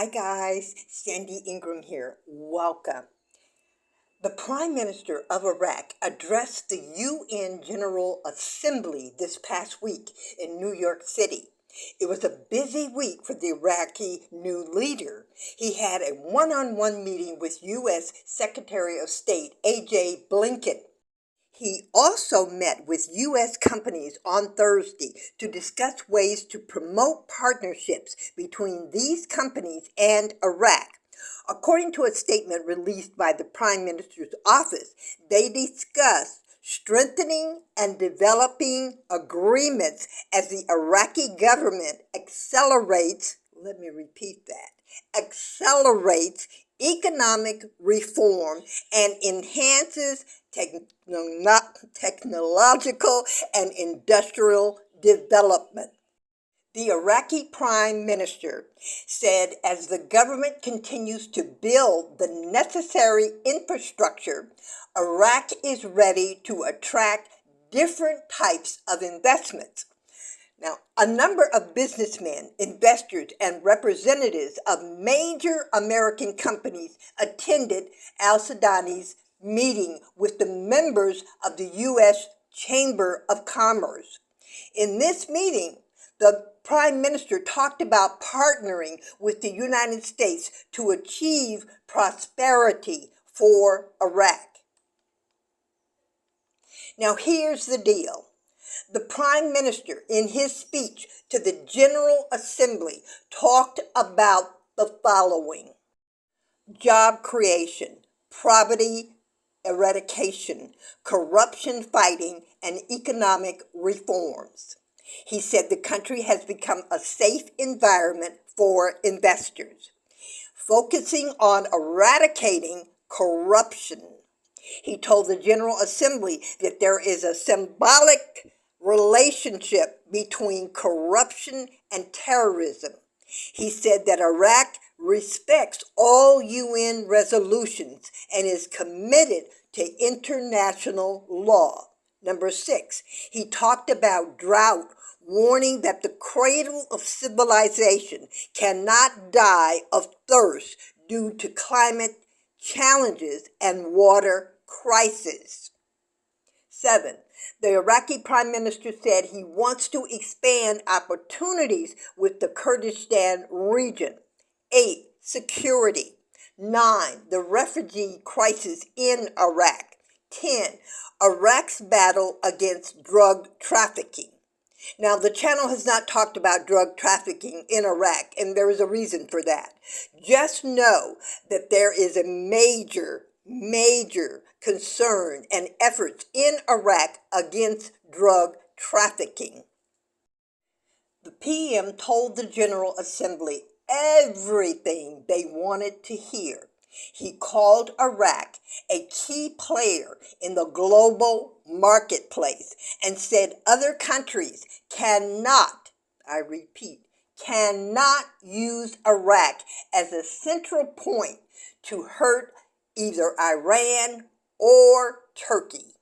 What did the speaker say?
guys, Sandy Ingram here. Welcome. The Prime Minister of Iraq addressed the UN General Assembly this past week in New York City. It was a busy week for the Iraqi new leader. He had a one-on-one meeting with U.S. Secretary of State A.J. Blinken. He also met with U.S. companies on Thursday to discuss ways to promote partnerships between these companies and Iraq. According to a statement released by the Prime Minister's office, they discussed strengthening and developing agreements as the Iraqi government accelerates economic reform and enhances technological and industrial development. The Iraqi Prime Minister said as the government continues to build the necessary infrastructure, Iraq is ready to attract different types of investments. Now, a number of businessmen, investors, and representatives of major American companies attended Al-Sudani's meeting with the members of the U.S. Chamber of Commerce. In this meeting, the Prime Minister talked about partnering with the United States to achieve prosperity for Iraq. Now, here's the deal. The Prime Minister, in his speech to the General Assembly, talked about the following: job creation, poverty eradication, corruption fighting, and economic reforms. He said the country has become a safe environment for investors, focusing on eradicating corruption. He told the General Assembly that there is a symbolic relationship between corruption and terrorism. He said that Iraq respects all UN resolutions and is committed to international law. Number 6, he talked about drought, warning that the cradle of civilization cannot die of thirst due to climate challenges and water crisis. 7, the Iraqi Prime Minister said he wants to expand opportunities with the Kurdistan region. 8, security. 9, the refugee crisis in Iraq. 10, Iraq's battle against drug trafficking. Now, the channel has not talked about drug trafficking in Iraq, and there is a reason for that. Just know that there is a major concern and efforts in Iraq against drug trafficking. The PM told the General Assembly everything they wanted to hear. He called Iraq a key player in the global marketplace and said other countries cannot, I repeat, cannot use Iraq as a central point to hurt either Iran or Turkey.